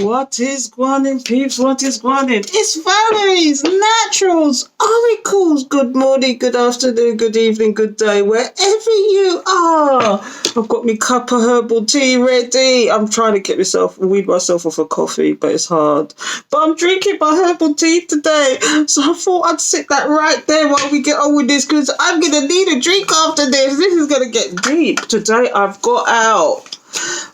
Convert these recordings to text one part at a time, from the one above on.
What is going on, peeps? What is going on? It's Valerie's Naturals Oracles. Good morning, good afternoon, good evening, good day, wherever you are. I've got my cup of herbal tea ready. I'm trying to get weed myself off a coffee, but it's hard. But I'm drinking my herbal tea today, so I thought I'd sit that right there while we get on with this, because I'm going to need a drink after this. This is going to get deep. Today I've got out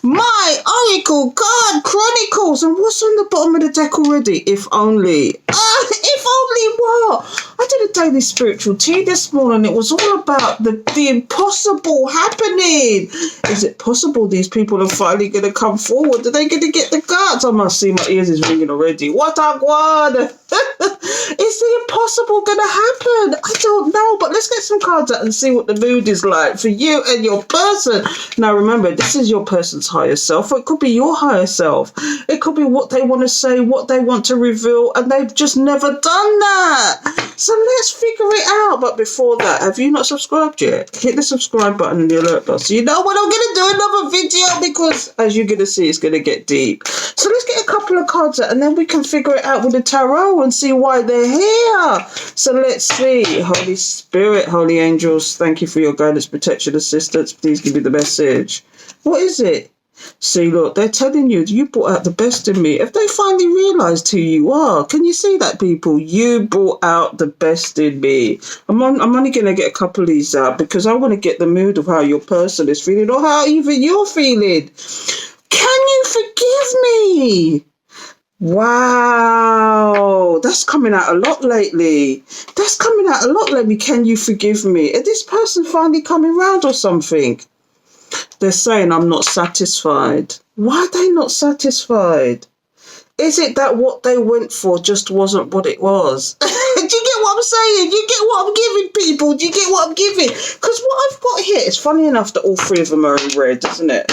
my Oracle card, Chronicles, and what's on the bottom of the deck already? If only. If only what? I did a daily spiritual tea this morning. It was all about the impossible happening. Is it possible these people are finally going to come forward? Are they going to get the guts? I must see my ears is ringing already. What a god! Is the impossible going to happen? I don't know, but let's get some cards out and see what the mood is like for you and your person. Now remember, this is your person's higher self, or it could be your higher self. It could be what they want to say, what they want to reveal, and they've just never done that. So let's figure it out. But before that, have you not subscribed yet? Hit the subscribe button and the alert bell so you know when I'm going to do another video, because as you're going to see, it's going to get deep. So let's get a couple of cards out and then we can figure it out with the tarot and see why they're here. So let's see. Holy Spirit, holy angels, thank you for your guidance, protection, assistance. Please give me the message. What is it? See, look, they're telling you brought out the best in me. Have they finally realised who you are? Can you see that, people? You brought out the best in me. I'm only going to get a couple of these out because I want to get the mood of how your person is feeling or how even you're feeling. Can you forgive me? Wow, that's coming out a lot lately. Can you forgive me? Is this person finally coming round or something? They're saying I'm not satisfied. Why are they not satisfied? Is it that what they went for just wasn't what it was? Do you get what I'm saying? You get what I'm giving, people? Do you get what I'm giving? Because what I've got here, it's funny enough that all three of them are in red, isn't it?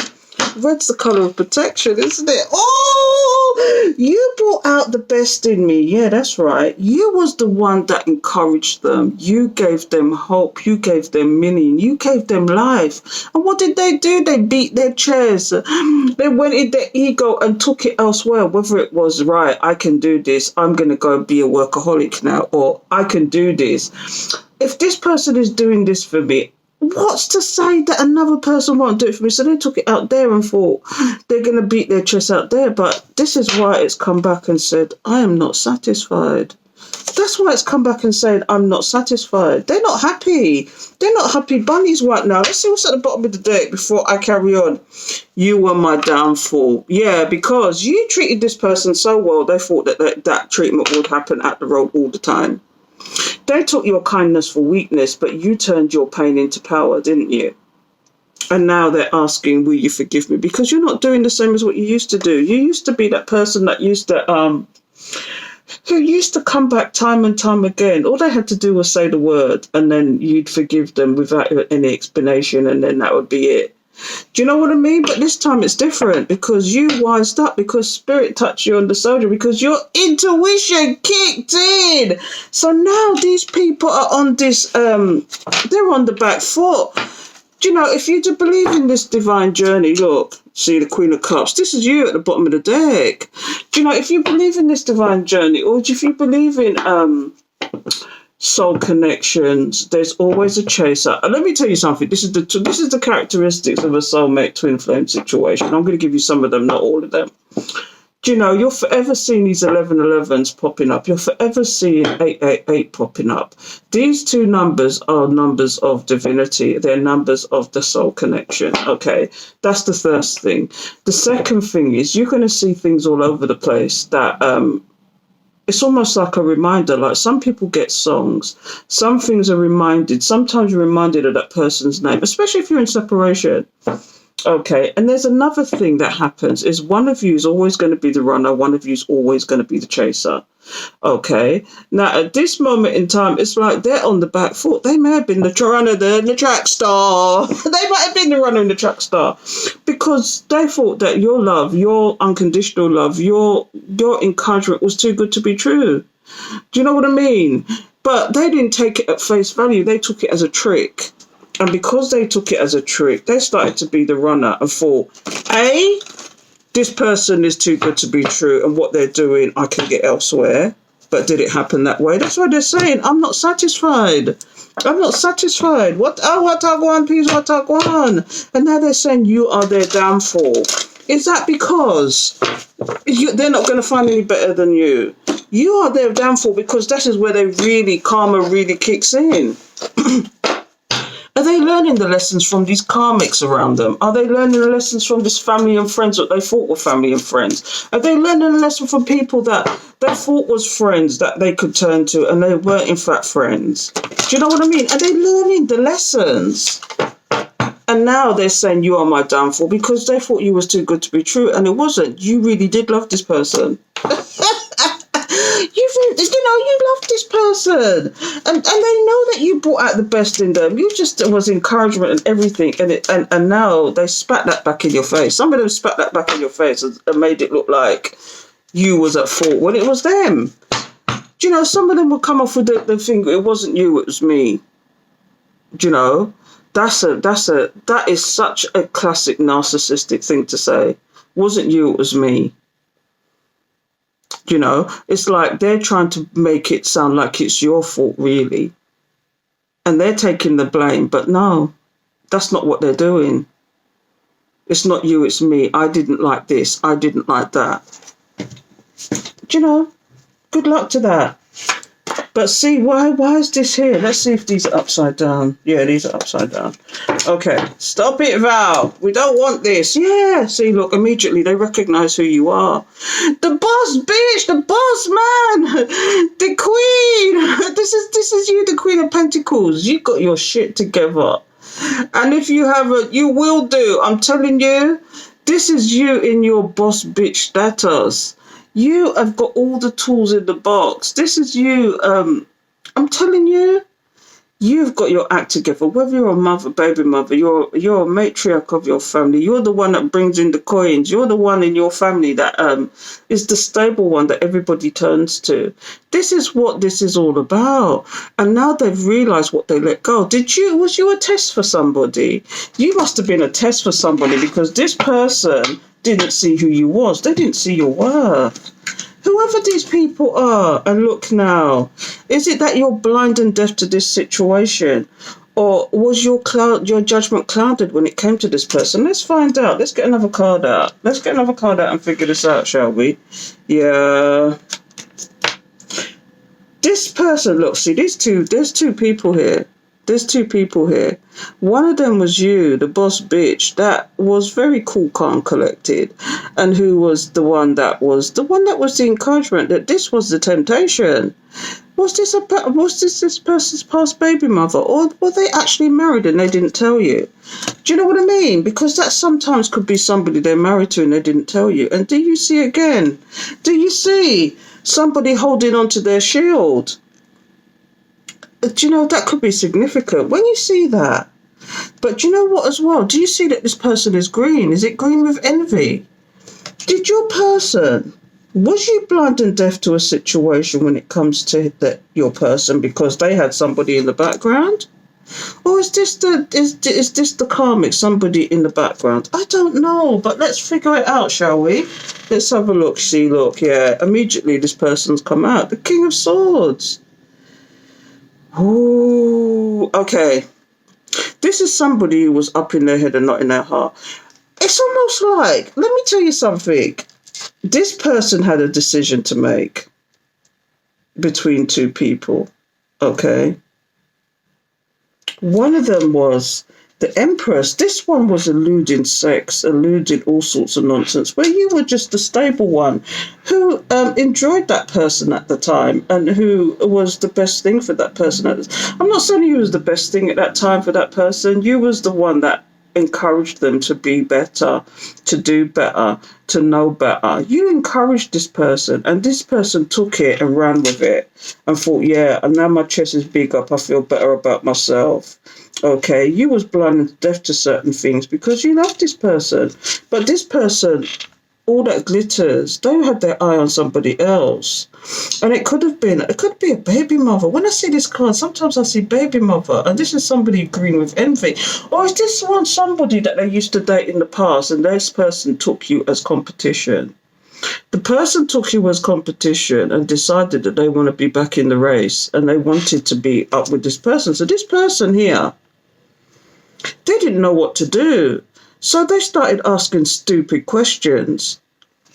Red's the colour of protection, isn't it? Oh, you brought out the best in me. Yeah, that's right. You was the one that encouraged them. You gave them hope. You gave them meaning. You gave them life. And what did they do? They beat their chairs. They went in their ego and took it elsewhere, whether it was, right, I can do this. I'm going to go and be a workaholic now, or I can do this. If this person is doing this for me, what's to say that another person won't do it for me? So they took it out there and thought they're going to beat their chest out there. But this is why it's come back and said, I am not satisfied. That's why it's come back and said, I'm not satisfied. They're not happy. They're not happy bunnies right now. Let's see what's at the bottom of the deck before I carry on. You were my downfall. Yeah, because you treated this person so well, they thought that treatment would happen at the road all the time. They took your kindness for weakness, but you turned your pain into power, didn't you? And now they're asking, will you forgive me? Because you're not doing the same as what you used to do. You used to be that person that who used to come back time and time again. All they had to do was say the word, and then you'd forgive them without any explanation, and then that would be it. Do you know what I mean? But this time it's different because you wised up, because spirit touched you on the shoulder, because your intuition kicked in. So now these people are on this, they're on the back foot. Do you know, if you do believe in this divine journey, look, see the Queen of Cups, this is you at the bottom of the deck. Do you know, if you believe in this divine journey, or if you believe in soul connections, there's always a chaser. And let me tell you something, this is the characteristics of a soulmate twin flame situation. I'm going to give you some of them, not all of them. Do you know, you're forever seeing these 1111s popping up. You're forever seeing 888 popping up. These two numbers are numbers of divinity. They're numbers of the soul connection. Okay, that's the first thing. The second thing is you're going to see things all over the place that it's almost like a reminder. Like some people get songs. Some things are reminded. Sometimes you're reminded of that person's name, especially if you're in separation. Okay, and there's another thing that happens is one of you is always going to be the runner, one of you is always going to be the chaser. Okay, now at this moment in time, it's like they're on the back foot. They may have been the runner, the track star. They might have been the runner and the track star, because they thought that your love, your unconditional love, your encouragement was too good to be true. Do you know what I mean? But they didn't take it at face value. They took it as a trick. And because they took it as a trick, they started to be the runner and thought, A, this person is too good to be true, and what they're doing, I can get elsewhere. But did it happen that way? That's what they're saying. I'm not satisfied. I'm not satisfied. What I want, please, what I want. And now they're saying you are their downfall. Is that because they're not going to find any better than you? You are their downfall because that is where karma really kicks in. Are they learning the lessons from these karmics around them? Are they learning the lessons from this family and friends that they thought were family and friends? Are they learning a lesson from people that they thought was friends that they could turn to and they weren't in fact friends? Do you know what I mean? Are they learning the lessons? And now they're saying you are my downfall because they thought you was too good to be true, and it wasn't. You really did love this person. You love this person, and they know that you brought out the best in them. You just was encouragement and everything, and now they spat that back in your face. Some of them spat that back in your face and made it look like you was at fault when it was them. Do you know, some of them will come off with the thing, it wasn't you, it was me. Do you know, that is such a classic narcissistic thing to say. Wasn't you, it was me. You know, it's like they're trying to make it sound like it's your fault, really. And they're taking the blame. But no, that's not what they're doing. It's not you, it's me. I didn't like this. I didn't like that. Do you know, good luck to that. But see, why is this here? Let's see if these are upside down. Yeah, these are upside down. Okay, stop it, Val. We don't want this. Yeah, see, look, immediately they recognize who you are. The boss bitch, the boss man, the queen. This is you, the Queen of Pentacles. You got your shit together. And if you haven't, you will do. I'm telling you, this is you in your boss bitch status. You have got all the tools in the box. This is you. I'm telling you, you've got your act together. Whether you're a mother, baby mother, you're a matriarch of your family. You're the one that brings in the coins. You're the one in your family that is the stable one that everybody turns to. This is what this is all about. And now they've realised what they let go. Was you a test for somebody? You must have been a test for somebody because this person didn't see who you was. They didn't see your worth. Whoever these people are, and look now, is it that you're blind and deaf to this situation? Or was your judgment clouded when it came to this person? Let's find out. Let's get another card out. Let's get another card out and figure this out, shall we? Yeah. This person, look, see, there's two people here. There's two people here. One of them was you, the boss bitch, that was very cool, calm, collected, and who was the one that was the encouragement, that this was the temptation. Was this person's past baby mother, or were they actually married and they didn't tell you? Do you know what I mean? Because that sometimes could be somebody they're married to and they didn't tell you. And do you see again? Do you see somebody holding on to their shield? Do you know, that could be significant when you see that. But do you know what as well? Do you see that this person is green? Is it green with envy? Was you blind and deaf to a situation when it comes to your person because they had somebody in the background? Or is this the karmic, somebody in the background? I don't know, but let's figure it out, shall we? Let's have a look. See, look, yeah, immediately this person's come out. The King of Swords. Ooh, okay. This is somebody who was up in their head and not in their heart. It's almost like, let me tell you something. This person had a decision to make between two people, okay? One of them was the Empress. This one was eluding sex, eluding all sorts of nonsense, where you were just the stable one who enjoyed that person at the time and who was the best thing for that person. I'm not saying you was the best thing at that time for that person. You was the one that encouraged them to be better, to do better, to know better. You encouraged this person, and this person took it and ran with it and thought, yeah, and now my chest is big up, I feel better about myself. Okay, you was blind and deaf to certain things because you loved this person. But this person all that glitters, they had their eye on somebody else. And it could be a baby mother. When I see this card, sometimes I see baby mother, and this is somebody green with envy. Or is this one somebody that they used to date in the past, and this person took you as competition? The person took you as competition and decided that they want to be back in the race, and they wanted to be up with this person. So this person here, they didn't know what to do. So they started asking stupid questions.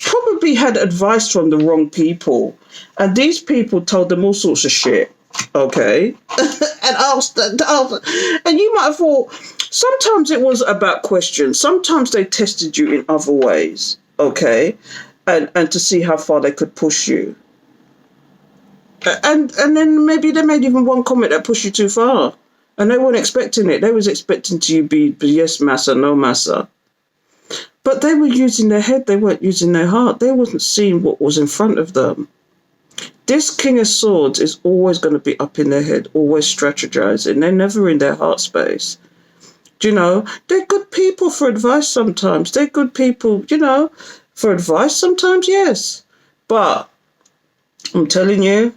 Probably had advice from the wrong people. And these people told them all sorts of shit. Okay? and asked, and you might have thought, sometimes it was about questions. Sometimes they tested you in other ways. Okay? And to see how far they could push you. And then maybe they made even one comment that pushed you too far. And they weren't expecting it. They was expecting to be yes massa, no massa. But they were using their head. They weren't using their heart. They wasn't seeing what was in front of them. This King of Swords is always going to be up in their head, always strategizing. They're never in their heart space. Do you know? They're good people for advice sometimes. They're good people, you know, for advice sometimes, yes. But I'm telling you,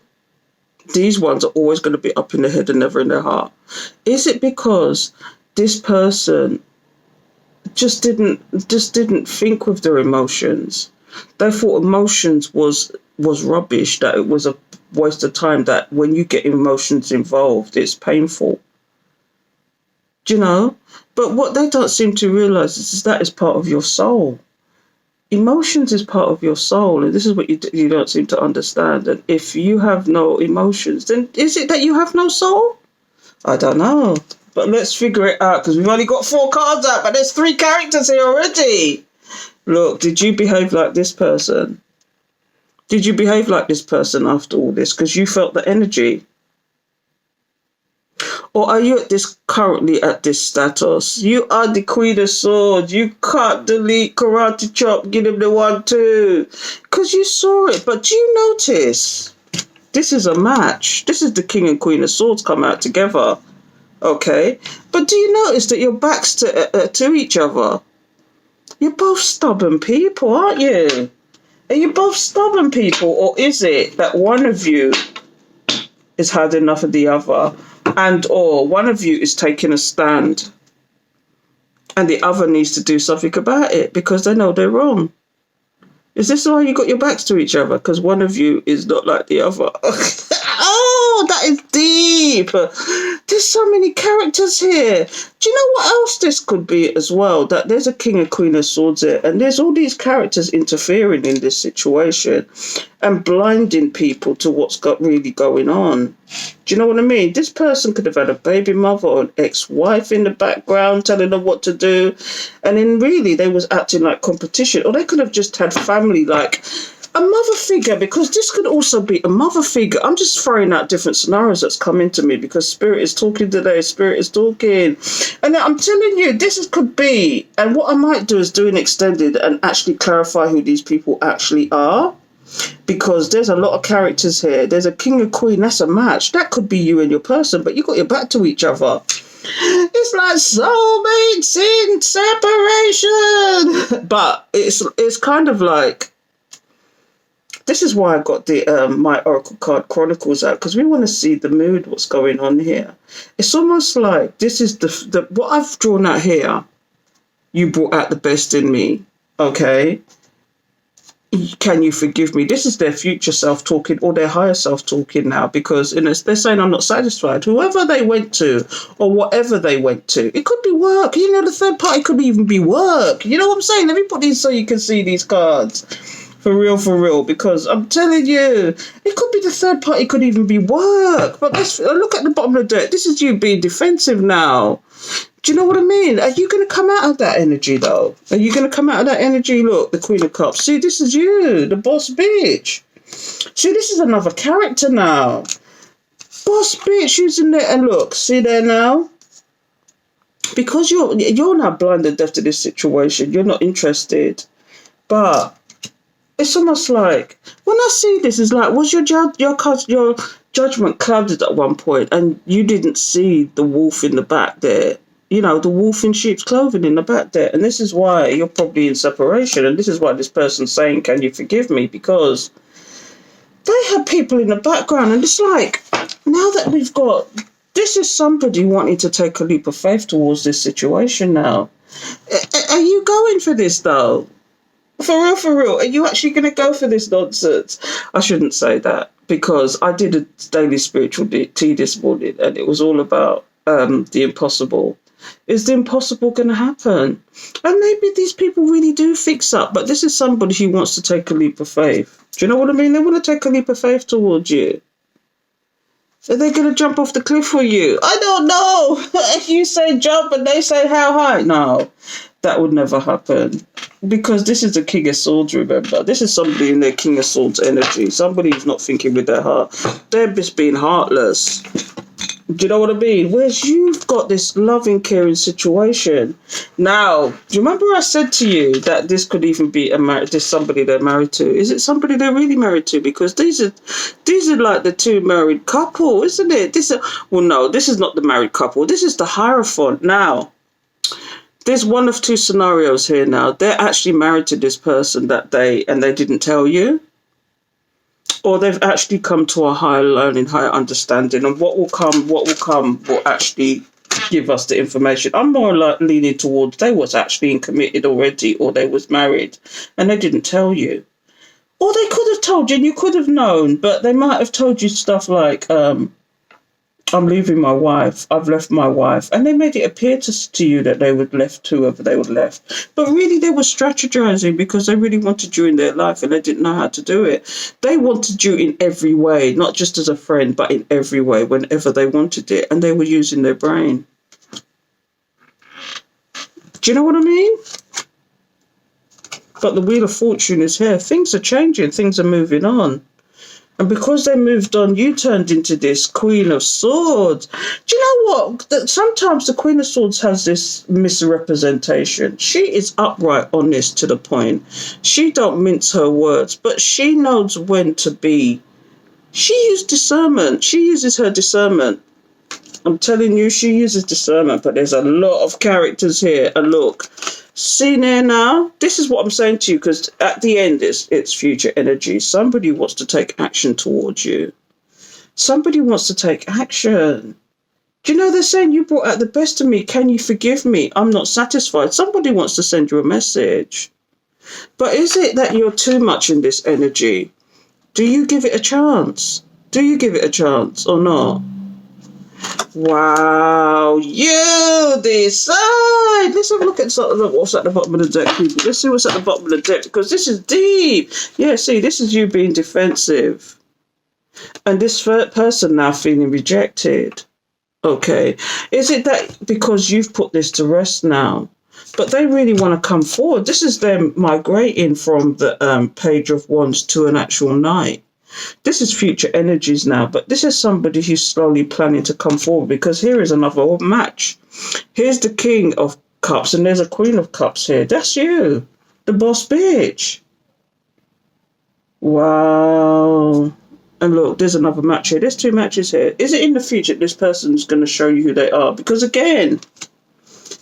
these ones are always going to be up in their head and never in their heart. Is it because this person just didn't think with their emotions? They thought emotions was rubbish, that it was a waste of time, that when you get emotions involved, it's painful. Do you know? But what they don't seem to realise is that is part of your soul. Emotions is part of your soul, and this is what you don't seem to understand. And if you have no emotions, then is it that you have no soul? I don't know. But let's figure it out, because we've only got 4 cards out, but there's 3 characters here already. Look, did you behave like this person? Did you behave like this person after all this? Because you felt the energy. Or are you currently at this status? You are the Queen of Swords. You can't delete karate chop, give him the 1-2. Because you saw it. But do you notice? This is a match. This is the King and Queen of Swords come out together. Okay? But do you notice that your backs to each other? You're both stubborn people, aren't you? Are you both stubborn people? Or is it that one of you has had enough of the other? And or one of you is taking a stand and the other needs to do something about it because they know they're wrong. Is this why you got your backs to each other? Because one of you is not like the other. Oh, that is deep. There's so many characters here. Do you know what else this could be as well? That there's a King and Queen of Swords here, and there's all these characters interfering in this situation and blinding people to what's really going on. Do you know what I mean? This person could have had a baby mother or an ex-wife in the background telling them what to do, and then really they was acting like competition, or they could have just had family, like a mother figure, because this could also be a mother figure. I'm just throwing out different scenarios that's come into me because Spirit is talking today. Spirit is talking. And I'm telling you, could be. And what I might do is do an extended and actually clarify who these people actually are. Because there's a lot of characters here. There's a king and queen. That's a match. That could be you and your person, but you got your back to each other. It's like soulmates in separation. But it's kind of like, this is why I got the my Oracle card Chronicles out, because we want to see the mood, what's going on here. It's almost like this is the what I've drawn out here. You brought out the best in me, okay? Can you forgive me? This is their future self talking, or their higher self talking now, because they're saying I'm not satisfied. Whoever they went to, or whatever they went to, it could be work. You know, the third party could even be work. You know what I'm saying? Let me put these so you can see these cards. For real, because I'm telling you, it could be the third party, could even be work. But let's look at the bottom of the deck. This is you being defensive now. Do you know what I mean? Are you going to come out of that energy, though? Are you going to come out of that energy? Look, the Queen of Cups. See, this is you, the boss bitch. See, this is another character now. Boss bitch using there. And look, see there now? Because you're now blind and deaf to this situation. You're not interested. But it's almost like, when I see this, it's like, was your judgment clouded at one point and you didn't see the wolf in the back there? the wolf in sheep's clothing in the back there. And this is why you're probably in separation. And this is why this person's saying, can you forgive me? Because they have people in the background. And it's like, now that we've got, this is somebody wanting to take a leap of faith towards this situation now. Are you going for this, though? For real, are you actually going to go for this nonsense? I shouldn't say that, because I did a daily spiritual tea this morning, and it was all about the impossible. Is the impossible going to happen? And maybe these people really do fix up, but this is somebody who wants to take a leap of faith. Do you know what I mean? They want to take a leap of faith towards you. Are they going to jump off the cliff for you? I don't know. If you say jump and they say how high, no, that would never happen. Because this is the King of Swords, remember. This is somebody in their King of Swords energy. Somebody who's not thinking with their heart. They're just being heartless. Do you know what I mean? Whereas you've got this loving, caring situation. Now, do you remember I said to you that this could even be this somebody they're married to? Is it somebody they're really married to? Because these are like the two married couple, isn't it? Well, no, this is not the married couple. This is the Hierophant. Now, there's one of two scenarios here now. They're actually married to this person and they didn't tell you. Or they've actually come to a higher learning, higher understanding. And what will come will actually give us the information. I'm more leaning towards they was actually committed already, or they was married and they didn't tell you. Or they could have told you and you could have known, but they might have told you stuff like, I'm leaving my wife, I've left my wife. And they made it appear to you that they would left whoever they would left. But really they were strategizing because they really wanted you in their life and they didn't know how to do it. They wanted you in every way, not just as a friend, but in every way, whenever they wanted it. And they were using their brain. Do you know what I mean? But the Wheel of Fortune is here. Things are changing, things are moving on. And because they moved on, you turned into this Queen of Swords. Do you know what? Sometimes the Queen of Swords has this misrepresentation. She is upright, honest to the point. She don't mince her words, but she knows when to be. She uses discernment. She uses her discernment. I'm telling you, she uses discernment, but there's a lot of characters here. And look, see there now? This is what I'm saying to you, because at the end, it's future energy. Somebody wants to take action towards you. Somebody wants to take action. Do you know they're saying, you brought out the best of me. Can you forgive me? I'm not satisfied. Somebody wants to send you a message. But is it that you're too much in this energy? Do you give it a chance? Do you give it a chance or not? Wow, you decide. Let's have a look at what's at the bottom of the deck, people. Let's see what's at the bottom of the deck, because this is deep. Yeah, see, this is you being defensive. And this person now feeling rejected. Okay. Is it that because you've put this to rest now, but they really want to come forward? This is them migrating from the Page of Wands to an actual knight. This is future energies now, but this is somebody who's slowly planning to come forward, because here is another match. Here's the King of Cups and there's a Queen of Cups here. That's you, the boss bitch. Wow. And look, there's another match here. There's two matches here. Is it in the future this person's going to show you who they are? Because again,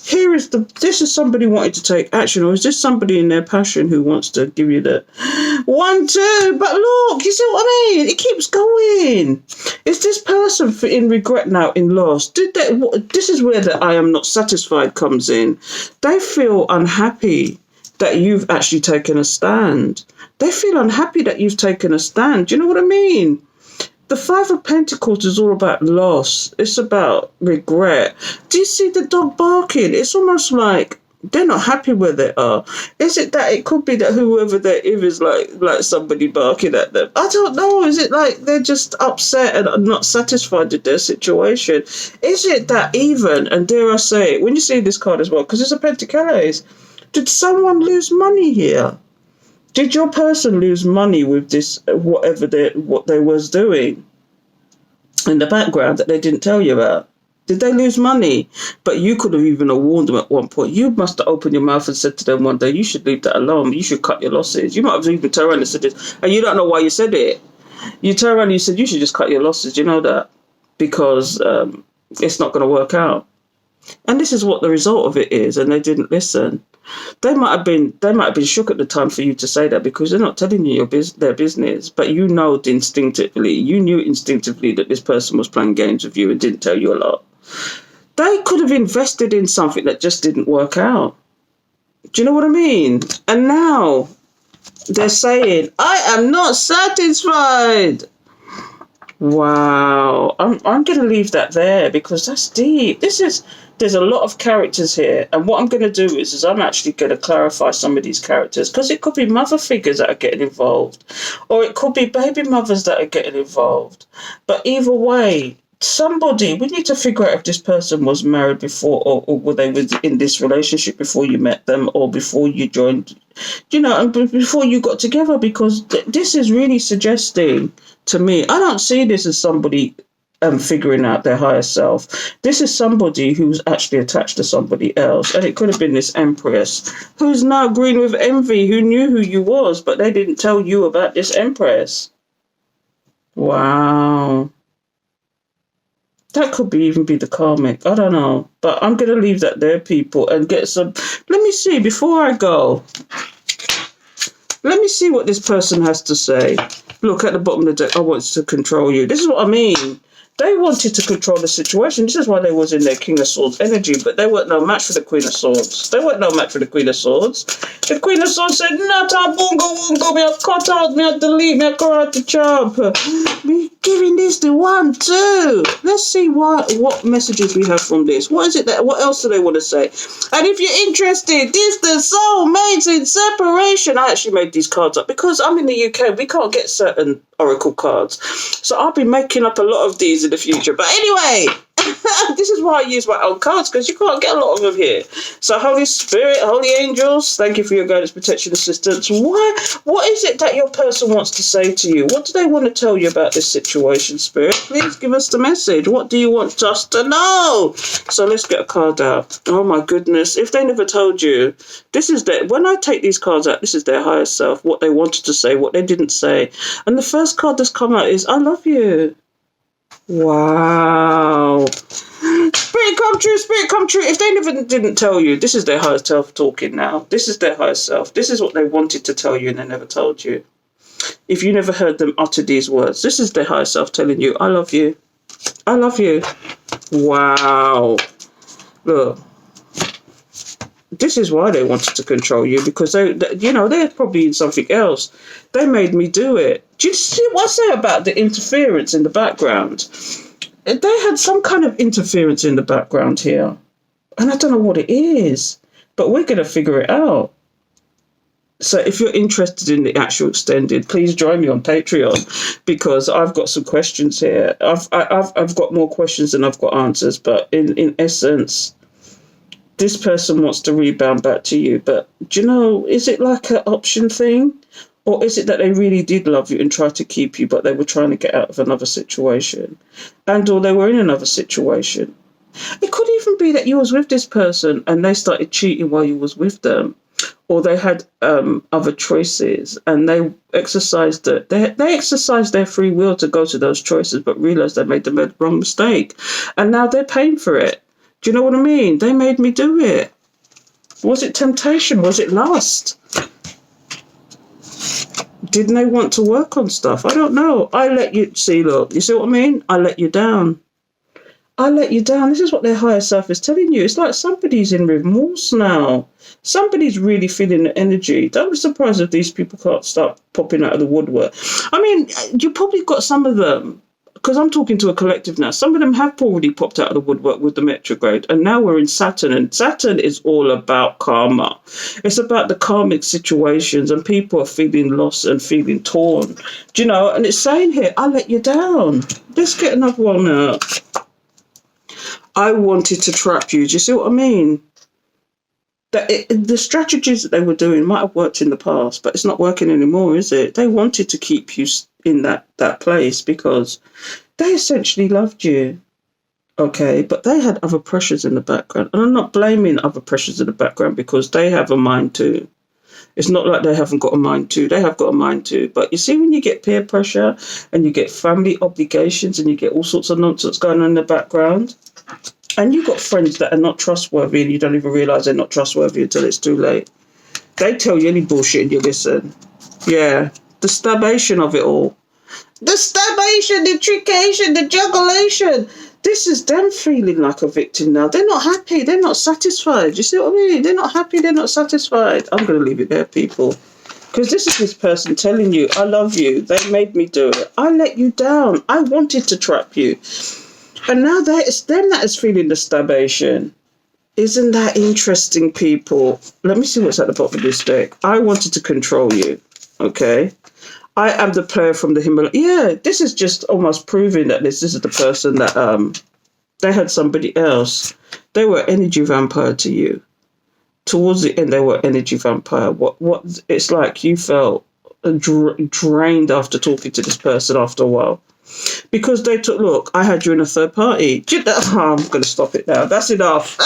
this is somebody wanting to take action, or is this somebody in their passion who wants to give you the 1, 2? But look, you see what I mean? It keeps going. Is this person in regret now, in loss? This is where the I am not satisfied comes in. They feel unhappy that you've actually taken a stand. They feel unhappy that you've taken a stand. Do you know what I mean? The Five of Pentacles is all about loss. It's about regret. Do you see the dog barking? It's almost like they're not happy where they are. Is it that it could be that whoever they're with is like somebody barking at them? I don't know. Is it like they're just upset and not satisfied with their situation? Is it that even, and dare I say it, when you see this card as well, because it's a Pentacles, did someone lose money here? Did your person lose money with this, what they was doing in the background that they didn't tell you about? Did they lose money? But you could have even warned them at one point. You must have opened your mouth and said to them one day, you should leave that alone. You should cut your losses. You might have even turned around and said this, and you don't know why you said it. You turned around and you said, you should just cut your losses. You know that? Because it's not going to work out. And this is what the result of it is, and they didn't listen. They might have been shook at the time for you to say that, because they're not telling you their business, but you knew instinctively that this person was playing games with you and didn't tell you a lot. They could have invested in something that just didn't work out. Do you know what I mean? And now they're saying, I am not satisfied. Wow. I'm going to leave that there, because that's deep. There's a lot of characters here. And what I'm going to do is I'm actually going to clarify some of these characters, because it could be mother figures that are getting involved, or it could be baby mothers that are getting involved. But either way, we need to figure out if this person was married before, or were they in this relationship before you met them, or before you joined, and before you got together, because this is really suggesting to me, I don't see this as somebody figuring out their higher self. This is somebody who's actually attached to somebody else, and it could have been this empress who's now green with envy, who knew who you was, but they didn't tell you about this empress. Wow. That could even be the karmic. I don't know. But I'm going to leave that there, people, and get some... Let me see, before I go, let me see what this person has to say. Look, at the bottom of the deck, I want to control you. This is what I mean. They wanted to control the situation. This is why they was in their King of Swords energy, but they weren't no match for the Queen of Swords. They weren't no match for the Queen of Swords. The Queen of Swords said, Nata bungo wungo, me a cut out, me a delete, me a karate chop. Me giving this to 1, 2. Let's see what messages we have from this. What is it what else do they want to say? And if you're interested, this the soulmates in separation. I actually made these cards up because I'm in the UK. We can't get certain oracle cards. So I'll be making up a lot of these in the future. But anyway, this is why I use my own cards, because you can't get a lot of them here. So Holy Spirit, Holy Angels, thank you for your guidance, protection, assistance. What is it that your person wants to say to you? What do they want to tell you about this situation, Spirit? Please give us the message. What do you want us to know? So let's get a card out. Oh my goodness. If they never told you, when I take these cards out, this is their higher self, what they wanted to say, what they didn't say. And the first card that's come out is, I love you. Wow. Spirit come true, spirit come true. If they didn't tell you, this is their higher self talking now. This is their higher self. This is what they wanted to tell you and they never told you. If you never heard them utter these words, this is their higher self telling you, I love you. I love you. Wow. Look. This is why they wanted to control you, because they're probably in something else. They made me do it. Do you see what I say about the interference in the background? They had some kind of interference in the background here. And I don't know what it is, but we're going to figure it out. So if you're interested in the actual extended, please join me on Patreon, because I've got some questions here. I've got more questions than I've got answers, but in essence, this person wants to rebound back to you. But do you know, is it like an option thing? Or is it that they really did love you and tried to keep you, but they were trying to get out of another situation? Or they were in another situation. It could even be that you was with this person and they started cheating while you was with them. Or they had other choices and they exercised their free will to go to those choices, but realised they made the wrong mistake. And now they're paying for it. Do you know what I mean? They made me do it. Was it temptation? Was it lust? Didn't they want to work on stuff? I don't know. I let you see, look, you see what I mean? I let you down. I let you down. This is what their higher self is telling you. It's like somebody's in remorse now. Somebody's really feeling the energy. Don't be surprised if these people can't start popping out of the woodwork. I mean, you probably got some of them, because I'm talking to a collective now. Some of them have already popped out of the woodwork with the retrograde, and now we're in Saturn, and Saturn is all about karma. It's about the karmic situations, and people are feeling lost and feeling torn. Do you know? And it's saying here, I let you down. Let's get another one out. I wanted to trap you. Do you see what I mean? The strategies that they were doing might have worked in the past, but it's not working anymore, is it? They wanted to keep you in that place because they essentially loved you. Okay, but they had other pressures in the background. And I'm not blaming other pressures in the background, because they have a mind too. It's not like they haven't got a mind too. They have got a mind too. But you see, when you get peer pressure and you get family obligations and you get all sorts of nonsense going on in the background, And you've got friends that are not trustworthy and you don't even realise they're not trustworthy until it's too late. They tell you any bullshit and you listen. Yeah, the stabbation of it all. The stabbation, the triccation, the jugulation. This is them feeling like a victim now. They're not happy. They're not satisfied. You see what I mean? They're not happy. They're not satisfied. I'm going to leave it there, people. Because this is this person telling you, I love you. They made me do it. I let you down. I wanted to trap you. And now it's them that is feeling the stabbation. Isn't that interesting, people? Let me see what's at the bottom of this deck. I wanted to control you. Okay? I am the player from the Himalaya. Yeah, this is just almost proving that this is the person that they had somebody else. They were energy vampire to you. Towards the end, they were energy vampire. What? It's like you felt drained after talking to this person after a while. Because they took, look, I had you in a third party. I'm going to stop it now. That's enough.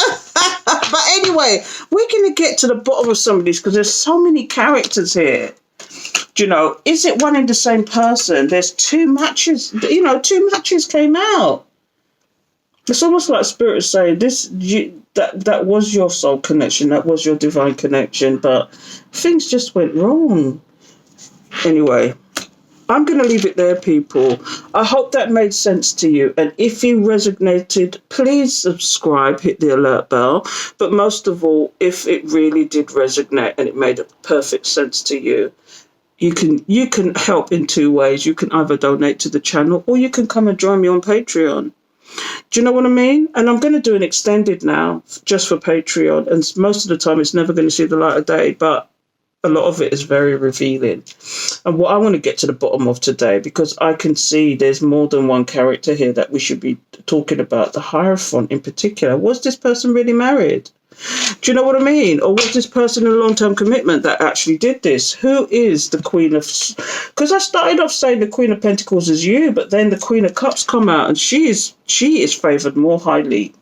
But anyway, we're going to get to the bottom of some of these because there's so many characters here. Do you know, is it one and the same person? There's two matches. You know, two matches came out. It's almost like Spirit is saying, that was your soul connection. That was your divine connection. But things just went wrong. Anyway. I'm going to leave it there, people. I hope that made sense to you. And if you resonated, please subscribe, hit the alert bell. But most of all, if it really did resonate and it made perfect sense to you, you can help in two ways. You can either donate to the channel or you can come and join me on Patreon. Do you know what I mean? And I'm going to do an extended now just for Patreon. And most of the time, it's never going to see the light of day. But a lot of it is very revealing. And what I want to get to the bottom of today, because I can see there's more than one character here that we should be talking about. The Hierophant in particular. Was this person really married? Do you know what I mean? Or was this person in a long-term commitment that actually did this? Who is the Queen of... Because I started off saying the Queen of Pentacles is you, but then the Queen of Cups come out and she is favoured more highly.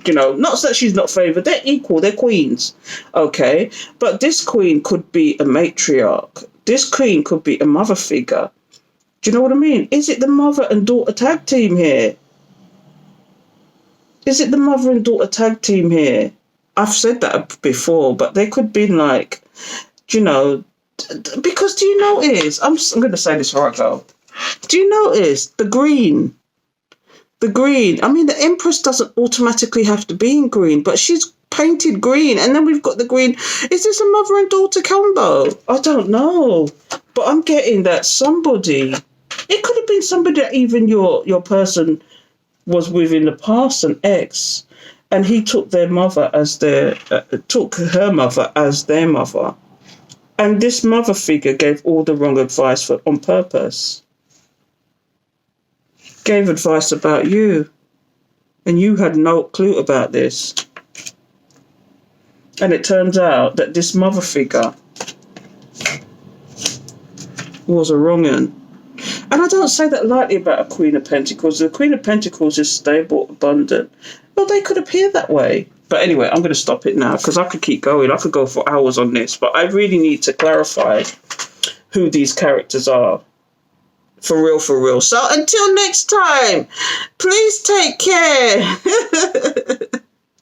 You know, not that she's not favoured. They're equal. They're queens. Okay? But this queen could be a matriarch. This queen could be a mother figure. Do you know what I mean? Is it the mother and daughter tag team here? Is it the mother and daughter tag team here? I've said that before, but they could be like, you know, because do you notice? I'm going to say this before I go. Do you notice the green? The green. I mean, the Empress doesn't automatically have to be in green, but she's painted green. And then we've got the green. Is this a mother and daughter combo? I don't know. But I'm getting that somebody. It could have been somebody that even your person was with in the past, an ex. And he took their mother as took her mother as their mother. And this mother figure gave all the wrong advice on purpose. Gave advice about you. And you had no clue about this. And it turns out that this mother figure was a wrong un. And I don't say that lightly about a Queen of Pentacles. The Queen of Pentacles is stable, abundant. Well, they could appear that way. But anyway, I'm going to stop it now because I could keep going. I could go for hours on this. But I really need to clarify who these characters are. For real, for real. So until next time, please take care.